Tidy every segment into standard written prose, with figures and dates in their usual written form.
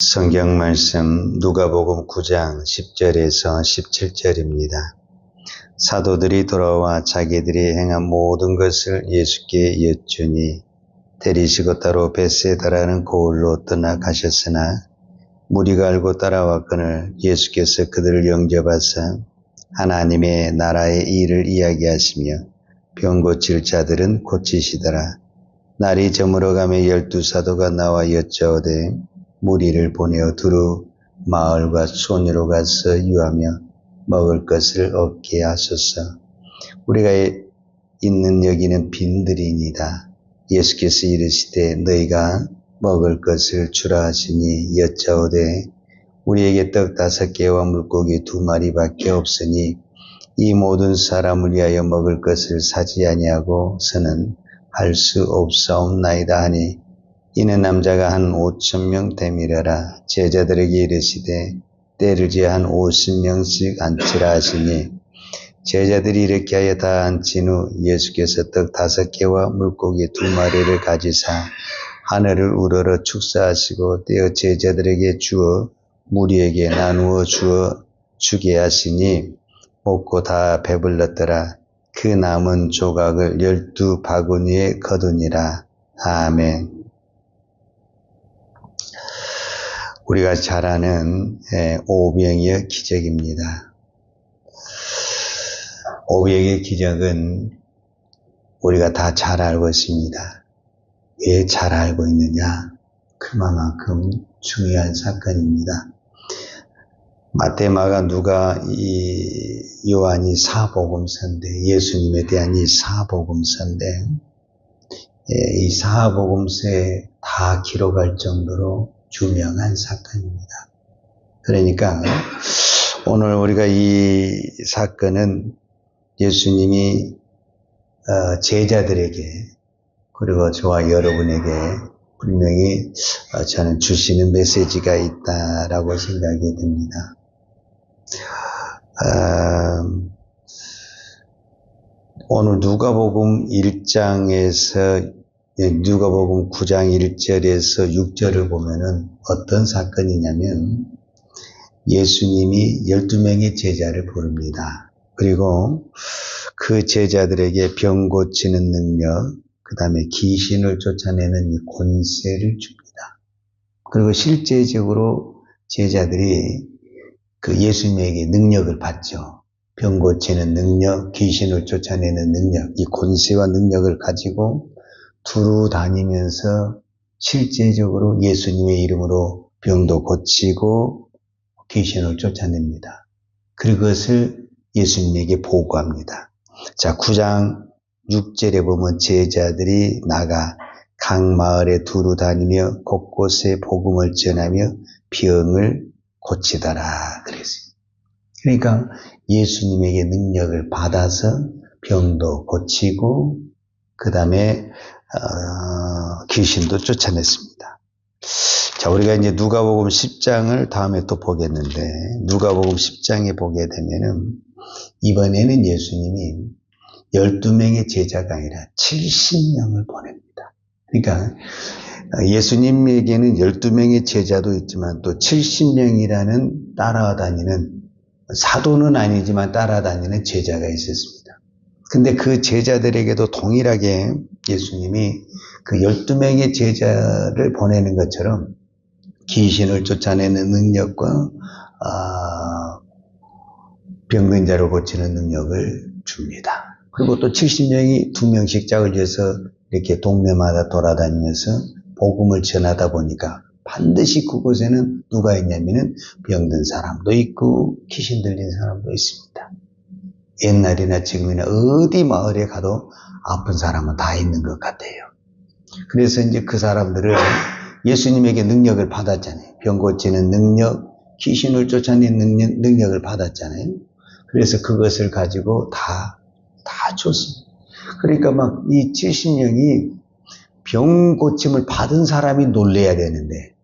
성경 말씀 누가복음 9장 10절에서 17절입니다. 사도들이 돌아와 자기들이 행한 모든 것을 예수께 여쭈니 데리시고 따로 벳세다라는 고을로 떠나가셨으나 무리가 알고 따라왔거늘 예수께서 그들을 영접하사 하나님의 나라의 일을 이야기하시며 병 고칠 자들은 고치시더라. 날이 저물어가며 12사도가 나와 여짜오되 무리를 보내어 두루 마을과 소녀로 가서 유하며 먹을 것을 얻게 하소서. 우리가 있는 여기는 빈들이니이다. 예수께서 이르시되 너희가 먹을 것을 주라 하시니 여짜오되 우리에게 떡 5개와 물고기 2마리밖에 없으니 이 모든 사람을 위하여 먹을 것을 사지 아니하고서는 할 수 없사옵나이다 하니 이는 남자가 한 5,000명 됨이라라. 제자들에게 이르시되 때를 지어 한 50명씩 앉히라 하시니 제자들이 이렇게 하여 다 앉힌 후 예수께서 떡 5개와 물고기 2마리를 가지사 하늘을 우러러 축사하시고 떼어 제자들에게 주어 무리에게 나누어 주어 주게 하시니 먹고 다 배불렀더라. 그 남은 조각을 12바구니에 거두니라. 아멘. 우리가 잘 아는 오병이어 기적입니다. 오병이어 기적은 우리가 다 잘 알고 있습니다. 왜 잘 알고 있느냐? 그만큼 중요한 사건입니다. 마태, 마가, 누가, 요한이 사복음서인데, 예수님에 대한 이 사복음서인데, 이 사복음서에 다 기록할 정도로 유명한 사건입니다. 그러니까 오늘 우리가 이 사건은 예수님이 제자들에게 그리고 저와 여러분에게 분명히 저는 주시는 메시지가 있다라고 생각이 됩니다. 오늘 누가복음 1장에서 누가복음 9장 1절에서 6절을 보면은 어떤 사건이냐면 예수님이 12명의 제자를 부릅니다. 그리고 그 제자들에게 병 고치는 능력, 그 다음에 귀신을 쫓아내는 이 권세를 줍니다. 그리고 실제적으로 제자들이 그 예수님에게 능력을 받죠. 병 고치는 능력, 귀신을 쫓아내는 능력, 이 권세와 능력을 가지고 두루 다니면서 실제적으로 예수님의 이름으로 병도 고치고 귀신을 쫓아냅니다. 그것을 예수님에게 보고합니다. 자, 9장 6절에 보면 제자들이 나가 각 마을에 두루 다니며 곳곳에 복음을 전하며 병을 고치더라 그랬어요. 그러니까 예수님에게 능력을 받아서 병도 고치고 그 다음에 귀신도 쫓아냈습니다. 자, 우리가 이제 누가복음 10장을 다음에 또 보겠는데 누가복음 10장에 보게 되면은 이번에는 예수님이 12명의 제자가 아니라 70명을 보냅니다. 그러니까 예수님에게는 12명의 제자도 있지만 또 70명이라는 따라다니는 사도는 아니지만 따라다니는 제자가 있었습니다. 근데 그 제자들에게도 동일하게 예수님이 그 12명의 제자를 보내는 것처럼 귀신을 쫓아내는 능력과 병든 자를 고치는 능력을 줍니다. 그리고 또 70명이 2명씩 짝을 지어서 이렇게 동네마다 돌아다니면서 복음을 전하다 보니까 반드시 그곳에는 누가 있냐면은 병든 사람도 있고 귀신 들린 사람도 있습니다. 옛날이나 지금이나 어디 마을에 가도 아픈 사람은 다 있는 것 같아요. 그래서 이제 그 사람들을 예수님에게 능력을 받았잖아요. 병 고치는 능력, 귀신을 쫓아내는 능력을 받았잖아요. 그래서 그것을 가지고 다 줬습니다. 그러니까 막 이 70명이 병 고침을 받은 사람이 놀래야 되는데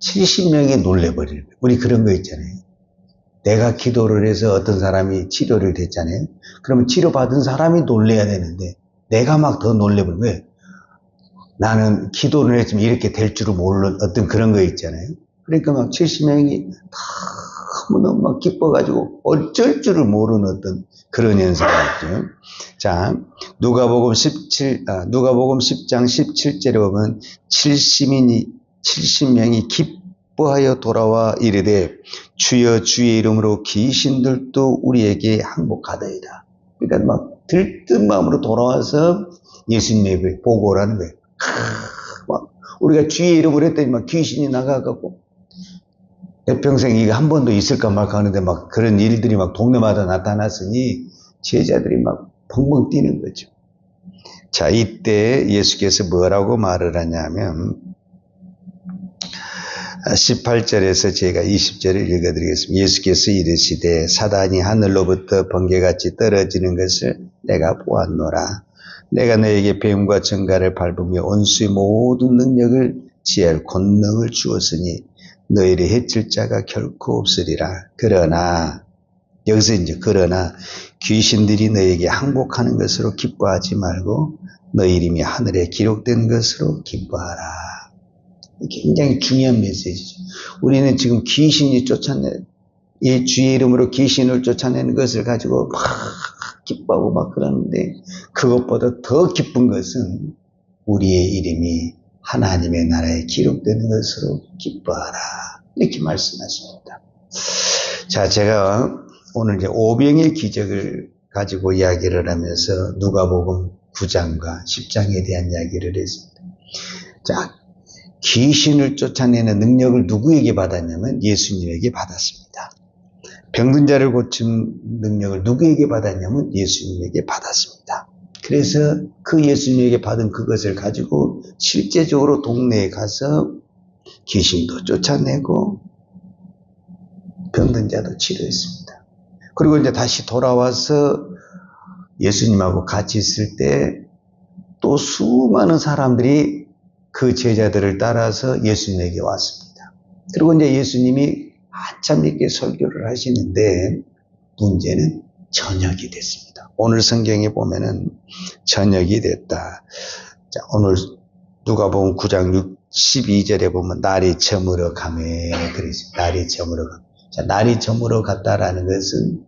70명이 놀래버려요. 우리 그런 거 있잖아요. 내가 기도를 해서 어떤 사람이 치료를 됐잖아요. 그러면 치료받은 사람이 놀래야 되는데 내가 막 더 놀래버린 거예요. 나는 기도를 했지만 이렇게 될 줄은 모르는 어떤 그런 거 있잖아요. 그러니까 막 70명이 너무너무 막 기뻐가지고 어쩔 줄을 모르는 어떤 그런 현상이죠. 자, 누가복음 10장 17절에 보면 70명이 기뻐하여 돌아와 이르되 주여 주의 이름으로 귀신들도 우리에게 항복하더이다. 그러니까 막 들뜬 마음으로 돌아와서 예수님에게 보고를 하는 거예요. 막 우리가 주의 이름으로 했더니 막 귀신이 나가갖고 평생 이게 한 번도 있을까 말까 하는데 막 그런 일들이 막 동네마다 나타났으니 제자들이 막 벙벙 뛰는 거죠. 자, 이때 예수께서 뭐라고 말을 하냐면 18절에서 제가 20절을 읽어드리겠습니다. 예수께서 이르시되 사단이 하늘로부터 번개같이 떨어지는 것을 내가 보았노라. 내가 너에게 배움과 증가를 밟으며 원수의 모든 능력을 지혜할 권능을 주었으니 너희를 해칠 자가 결코 없으리라. 그러나 여기서 이제 그러나 귀신들이 너에게 항복하는 것으로 기뻐하지 말고 너희 이름이 하늘에 기록된 것으로 기뻐하라. 굉장히 중요한 메시지죠. 우리는 지금 귀신이 이 주의 이름으로 귀신을 쫓아내는 것을 가지고 막 기뻐하고 막 그러는데 그것보다 더 기쁜 것은 우리의 이름이 하나님의 나라에 기록되는 것으로 기뻐하라. 이렇게 말씀하십니다. 자, 제가 오늘 이제 오병의 기적을 가지고 이야기를 하면서 누가복음 9장과 10장에 대한 이야기를 했습니다. 자, 귀신을 쫓아내는 능력을 누구에게 받았냐면 예수님에게 받았습니다. 병든 자를 고친 능력을 누구에게 받았냐면 예수님에게 받았습니다. 그래서 그 예수님에게 받은 그것을 가지고 실제적으로 동네에 가서 귀신도 쫓아내고 병든 자도 치료했습니다. 그리고 이제 다시 돌아와서 예수님하고 같이 있을 때 또 수많은 사람들이 그 제자들을 따라서 예수님에게 왔습니다. 그리고 이제 예수님이 한참 이렇게 설교를 하시는데 문제는 저녁이 됐습니다. 오늘 성경에 보면은 저녁이 됐다. 자, 오늘 누가복음 9장 12절에 보면 날이 저물어 가매 그랬습니다. 날이 저물어 가. 자, 날이 저물어 갔다라는 것은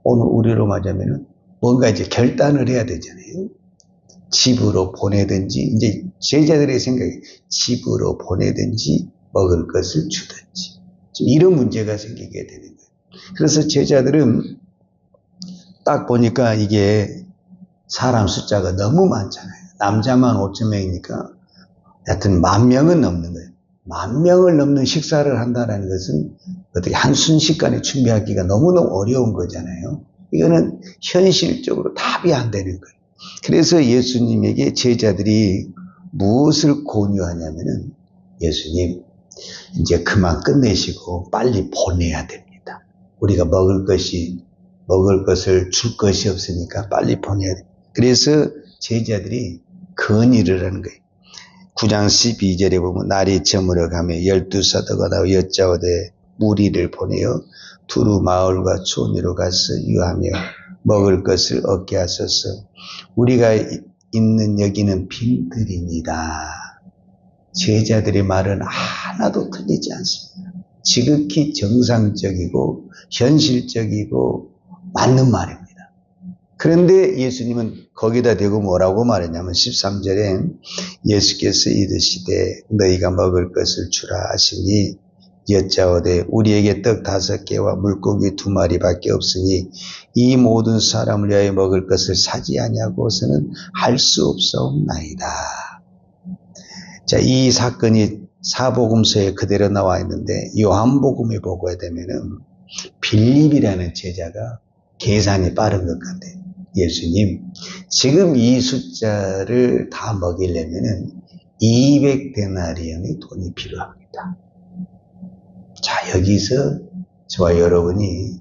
오늘 우리로 말하면은 뭔가 이제 결단을 해야 되잖아요. 집으로 보내든지 이제 제자들의 생각이 집으로 보내든지 먹을 것을 주든지 이런 문제가 생기게 되는 거예요. 그래서 제자들은 딱 보니까 이게 사람 숫자가 너무 많잖아요. 남자만 5천 명이니까 하여튼 10,000명은 넘는 거예요. 10,000명을 넘는 식사를 한다는 것은 어떻게 한순식간에 준비하기가 너무너무 어려운 거잖아요. 이거는 현실적으로 답이 안 되는 거예요. 그래서 예수님에게 제자들이 무엇을 권유하냐면은 예수님 이제 그만 끝내시고 빨리 보내야 됩니다. 우리가 먹을 것을 줄 것이 없으니까 빨리 보내야 됩니다. 그래서 제자들이 건의를 하는 거예요. 9장 12절에 보면 날이 저물어 가며 12사도가 나와 여짜오되 무리를 보내어 두루 마을과 촌으로 가서 유하며 먹을 것을 얻게 하소서. 우리가 있는 여기는 빈들입니다. 제자들의 말은 하나도 틀리지 않습니다. 지극히 정상적이고 현실적이고 맞는 말입니다. 그런데 예수님은 거기다 대고 뭐라고 말했냐면 13절에 예수께서 이르시되 너희가 먹을 것을 주라 하시니 여짜오되 우리에게 떡 5개와 물고기 2마리밖에 없으니 이 모든 사람을 위하여 먹을 것을 사지 아니하고서는 할 수 없사옵나이다. 자, 이 사건이 사복음서에 그대로 나와 있는데 요한복음에 보게 되면은 빌립이라는 제자가 계산이 빠른 것 같아요. 예수님, 지금 이 숫자를 다 먹이려면은 200데나리온의 돈이 필요합니다. 자, 여기서 저와 여러분이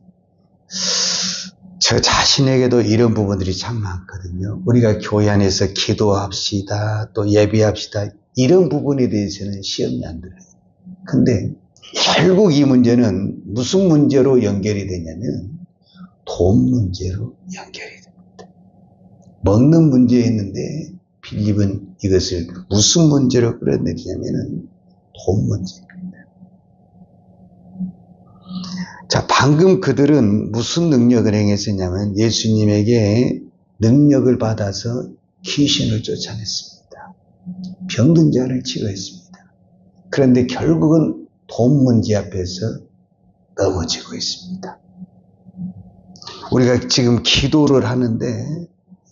저 자신에게도 이런 부분들이 참 많거든요. 우리가 교회 안에서 기도합시다, 또 예배합시다, 이런 부분에 대해서는 시험이 안 들어요. 근데 결국 이 문제는 무슨 문제로 연결이 되냐면 돈 문제로 연결이 됩니다. 먹는 문제였는데 빌립은 이것을 무슨 문제로 끌어내리냐면은 돈 문제입니다. 자, 방금 그들은 무슨 능력을 행했었냐면 예수님에게 능력을 받아서 귀신을 쫓아냈습니다. 병든 자를 치료했습니다. 그런데 결국은 돈 문제 앞에서 넘어지고 있습니다. 우리가 지금 기도를 하는데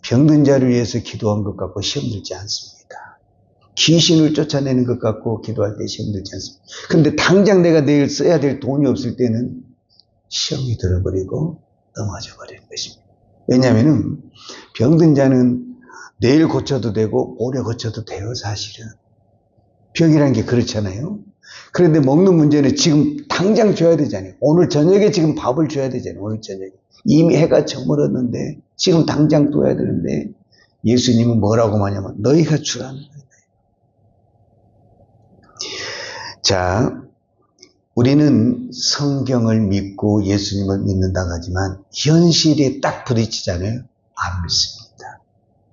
병든 자를 위해서 기도한 것 같고 시험 들지 않습니다. 귀신을 쫓아내는 것 같고 기도할 때 시험 들지 않습니다. 그런데 당장 내가 내일 써야 될 돈이 없을 때는 시험이 들어버리고 넘어져 버리는 것입니다. 왜냐하면 병든 자는 내일 고쳐도 되고 모레 고쳐도 돼요, 사실은. 병이라는 게 그렇잖아요. 그런데 먹는 문제는 지금 당장 줘야 되잖아요. 오늘 저녁에 지금 밥을 줘야 되잖아요. 오늘 저녁에. 이미 해가 저물었는데 지금 당장 둬야 되는데 예수님은 뭐라고 하냐면 너희가 주라는 거예요. 자, 우리는 성경을 믿고 예수님을 믿는다고 하지만 현실에 딱 부딪히잖아요. 안 믿습니다.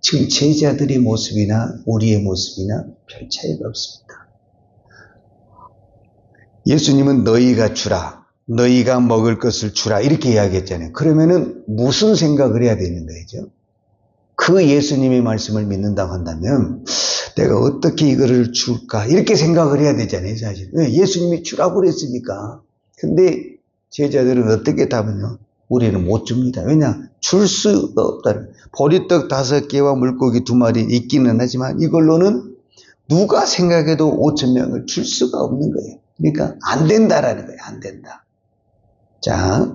지금 제자들의 모습이나 우리의 모습이나 별 차이가 없습니다. 예수님은 너희가 주라, 너희가 먹을 것을 주라 이렇게 이야기했잖아요. 그러면은 무슨 생각을 해야 되는 거죠? 그 예수님의 말씀을 믿는다고 한다면 내가 어떻게 이거를 줄까 이렇게 생각을 해야 되잖아요, 사실. 예수님이 주라고 그랬으니까. 근데 제자들은 어떻게 답하냐? 우리는 못 줍니다. 왜냐? 줄 수가 없다는. 보리떡 5개와 물고기 2마리 있기는 하지만 이걸로는 누가 생각해도 5,000명을 줄 수가 없는 거예요. 그러니까 안 된다라는 거예요. 안 된다. 자,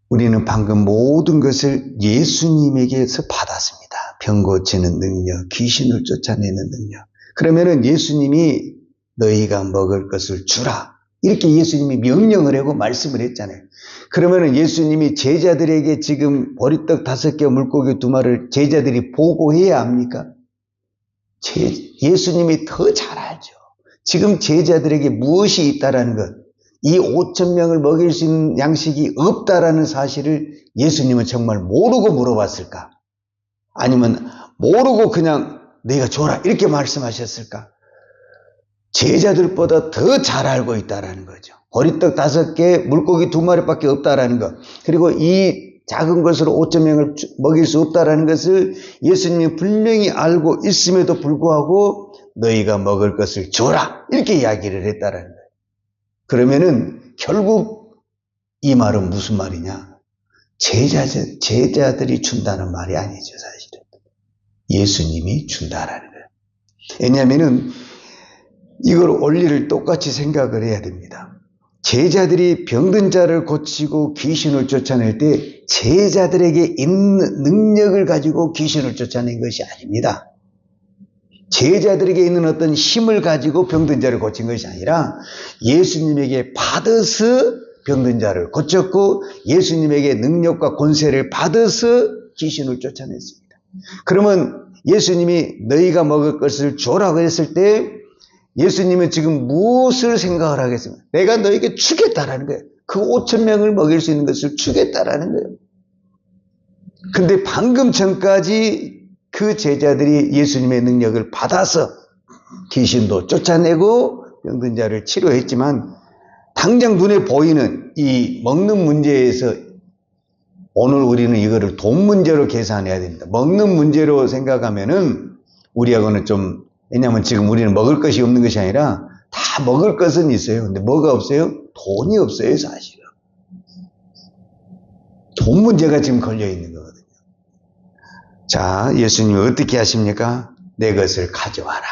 우리는 방금 모든 것을 예수님에게서 받았습니다. 병 고치는 능력, 귀신을 쫓아내는 능력. 그러면은 예수님이 너희가 먹을 것을 주라. 이렇게 예수님이 명령을 하고 말씀을 했잖아요. 그러면은 예수님이 제자들에게 지금 보리떡 5개, 물고기 2마리를 제자들이 보고해야 합니까? 예수님이 더 잘 알죠. 지금 제자들에게 무엇이 있다라는 것, 이 5,000명을 먹일 수 있는 양식이 없다라는 사실을 예수님은 정말 모르고 물어봤을까? 아니면 모르고 그냥 너희가 줘라 이렇게 말씀하셨을까? 제자들보다 더 잘 알고 있다라는 거죠. 보리떡 5개, 물고기 2마리밖에 없다라는 것. 그리고 이 작은 것으로 5,000명을 먹일 수 없다라는 것을 예수님이 분명히 알고 있음에도 불구하고 너희가 먹을 것을 줘라 이렇게 이야기를 했다라는 거예요. 그러면은 결국 이 말은 무슨 말이냐? 제자들이 준다는 말이 아니죠, 사실은. 예수님이 준다라는 거예요. 왜냐하면은 이걸 원리를 똑같이 생각을 해야 됩니다. 제자들이 병든 자를 고치고 귀신을 쫓아낼 때 제자들에게 있는 능력을 가지고 귀신을 쫓아낸 것이 아닙니다. 제자들에게 있는 어떤 힘을 가지고 병든 자를 고친 것이 아니라 예수님에게 받아서 병든 자를 고쳤고 예수님에게 능력과 권세를 받아서 귀신을 쫓아냈습니다. 그러면 예수님이 너희가 먹을 것을 주라고 했을 때 예수님은 지금 무엇을 생각을 하겠습니까? 내가 너에게 주겠다라는 거예요. 그 5,000명을 먹일 수 있는 것을 주겠다라는 거예요. 근데 방금 전까지 그 제자들이 예수님의 능력을 받아서 귀신도 쫓아내고 병든 자를 치료했지만 당장 눈에 보이는 이 먹는 문제에서 오늘 우리는 이거를 돈 문제로 계산해야 됩니다. 먹는 문제로 생각하면은 우리하고는 좀, 왜냐하면 지금 우리는 먹을 것이 없는 것이 아니라 다 먹을 것은 있어요. 근데 뭐가 없어요? 돈이 없어요, 사실은. 돈 문제가 지금 걸려 있는 거거든요. 자, 예수님이 어떻게 하십니까? 내 것을 가져와라.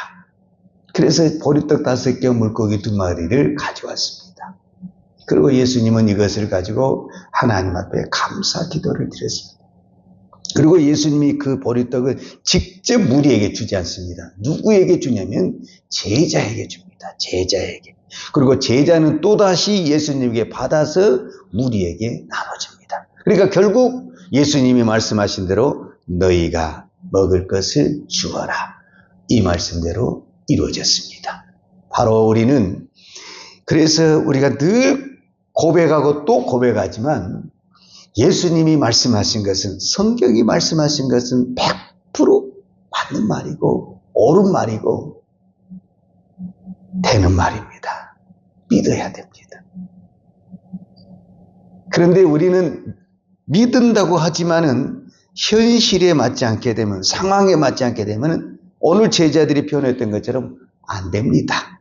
그래서 보리떡 5개, 물고기 2마리를 가져왔습니다. 그리고 예수님은 이것을 가지고 하나님 앞에 감사 기도를 드렸습니다. 그리고 예수님이 그 보리떡을 직접 무리에게 주지 않습니다. 누구에게 주냐면 제자에게 줍니다. 제자에게. 그리고 제자는 또다시 예수님에게 받아서 무리에게 나눠줍니다. 그러니까 결국 예수님이 말씀하신 대로 너희가 먹을 것을 주어라. 이 말씀대로 이루어졌습니다. 바로 우리는 그래서 우리가 늘 고백하고 또 고백하지만 예수님이 말씀하신 것은, 성경이 말씀하신 것은 100% 맞는 말이고 옳은 말이고 되는 말입니다. 믿어야 됩니다. 그런데 우리는 믿는다고 하지만은 현실에 맞지 않게 되면, 상황에 맞지 않게 되면 오늘 제자들이 표현했던 것처럼 안 됩니다.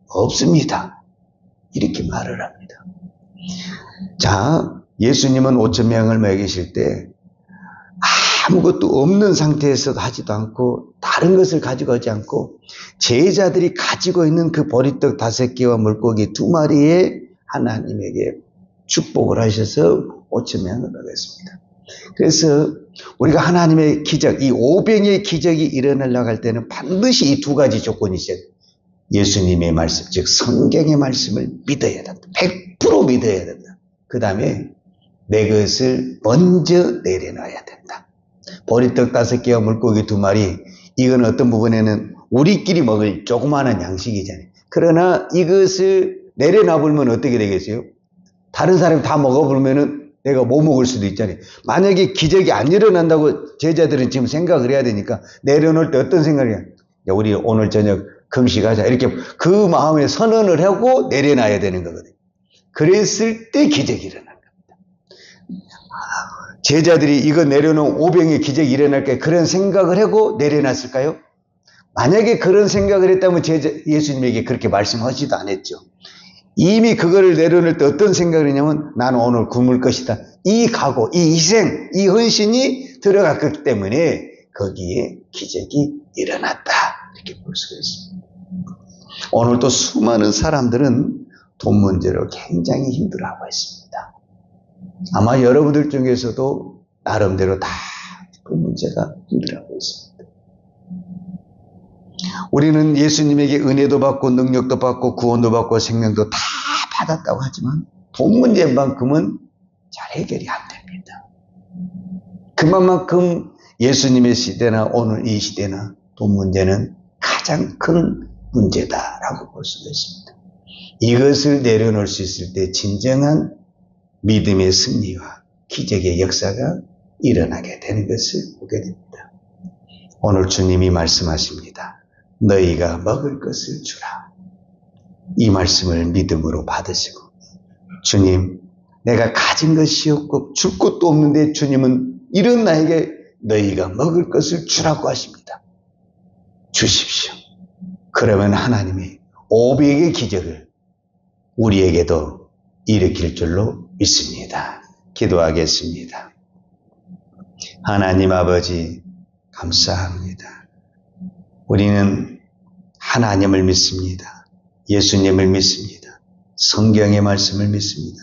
없습니다. 이렇게 말을 합니다. 자, 예수님은 5,000명을 먹이실 때 아무것도 없는 상태에서 하지도 않고 다른 것을 가지고 오지 않고 제자들이 가지고 있는 그 보리떡 5개와 물고기 2마리에 하나님에게 축복을 하셔서 5,000명을 먹였습니다. 그래서 우리가 하나님의 기적, 이 500의 기적이 일어나려고 할 때는 반드시 이 2가지 조건이 있어요. 예수님의 말씀, 즉 성경의 말씀을 믿어야 된다. 100% 믿어야 된다. 그 다음에 내 것을 먼저 내려놔야 된다. 보리떡 5개와 물고기 2마리, 이건 어떤 부분에는 우리끼리 먹을 조그마한 양식이잖아요. 그러나 이것을 내려놔보면 어떻게 되겠어요? 다른 사람이 다 먹어보면은 내가 못 먹을 수도 있잖아요. 만약에 기적이 안 일어난다고 제자들은 지금 생각을 해야 되니까 내려놓을 때 어떤 생각을 해요? 야, 우리 오늘 저녁 금식하자. 이렇게 그 마음에 선언을 하고 내려놔야 되는 거거든요. 그랬을 때 기적이 일어난 겁니다. 제자들이 이거 내려놓은 500의 기적이 일어날 때 그런 생각을 하고 내려놨을까요? 만약에 그런 생각을 했다면 예수님에게 그렇게 말씀하지도 않았죠. 이미 그거를 내려놓을 때 어떤 생각을 했냐면 나는 오늘 굶을 것이다. 이 각오, 이 희생, 이 헌신이 들어갔기 때문에 거기에 기적이 일어났다. 이렇게 볼 수가 있습니다. 오늘도 수많은 사람들은 돈 문제로 굉장히 힘들어하고 있습니다. 아마 여러분들 중에서도 나름대로 다 그 문제가 힘들어하고 있습니다. 우리는 예수님에게 은혜도 받고 능력도 받고 구원도 받고 생명도 다 받았다고 하지만 돈 문제만큼은 잘 해결이 안 됩니다. 그만큼 예수님의 시대나 오늘 이 시대나 돈 문제는 가장 큰 문제다라고 볼 수가 있습니다. 이것을 내려놓을 수 있을 때 진정한 믿음의 승리와 기적의 역사가 일어나게 되는 것을 보게 됩니다. 오늘 주님이 말씀하십니다. 너희가 먹을 것을 주라. 이 말씀을 믿음으로 받으시고 주님, 내가 가진 것이 없고 줄 것도 없는데 주님은 이런 나에게 너희가 먹을 것을 주라고 하십니다. 주십시오. 그러면 하나님이 500의 기적을 우리에게도 일으킬 줄로 믿습니다. 기도하겠습니다. 하나님 아버지 감사합니다. 우리는 하나님을 믿습니다. 예수님을 믿습니다. 성경의 말씀을 믿습니다.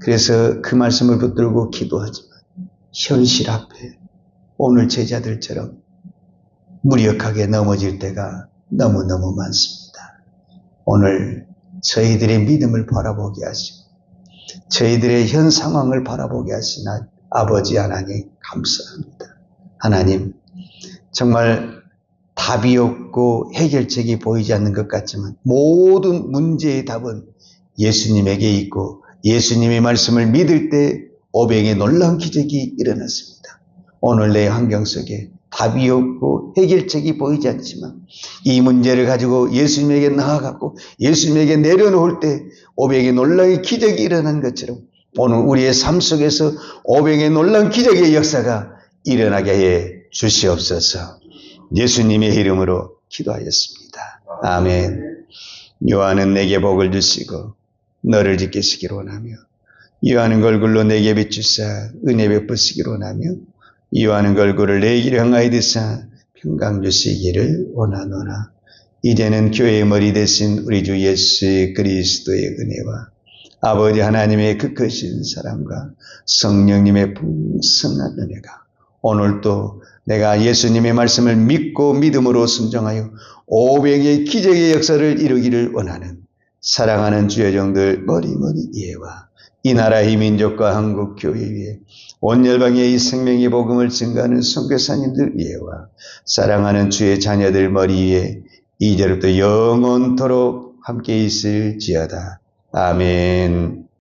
그래서 그 말씀을 붙들고 기도하지만 현실 앞에 오늘 제자들처럼 무력하게 넘어질 때가 너무너무 많습니다. 오늘 저희들의 믿음을 바라보게 하시고 저희들의 현 상황을 바라보게 하신 아버지 하나님 감사합니다. 하나님 정말 답이 없고 해결책이 보이지 않는 것 같지만 모든 문제의 답은 예수님에게 있고 예수님의 말씀을 믿을 때 500의 놀라운 기적이 일어났습니다. 오늘 내 환경 속에 답이 없고 해결책이 보이지 않지만 이 문제를 가지고 예수님에게 나아가고 예수님에게 내려놓을 때 500의 놀라운 기적이 일어난 것처럼 오늘 우리의 삶 속에서 500의 놀라운 기적의 역사가 일어나게 해 주시옵소서. 예수님의 이름으로 기도하였습니다. 아멘. 요한은 내게 복을 주시고 너를 지키시기를 원하며 요한은 걸굴로 내게 비추사 은혜 베푸시기를 원하며 요한은 걸굴을 내 길에 향하여 드사 평강 주시기를 원하노라. 이제는 교회의 머리 대신 우리 주 예수 그리스도의 은혜와 아버지 하나님의 그 크신 사랑과 성령님의 풍성한 은혜가 오늘도 내가 예수님의 말씀을 믿고 믿음으로 순종하여 500의 기적의 역사를 이루기를 원하는 사랑하는 주의 종들 머리머리 이해와 이 나라 이 민족과 한국 교회 위에 온 열방의 이 생명의 복음을 증거하는 선교사님들 이해와 사랑하는 주의 자녀들 머리 위에 이제부터 영원토록 함께 있을지어다. 아멘.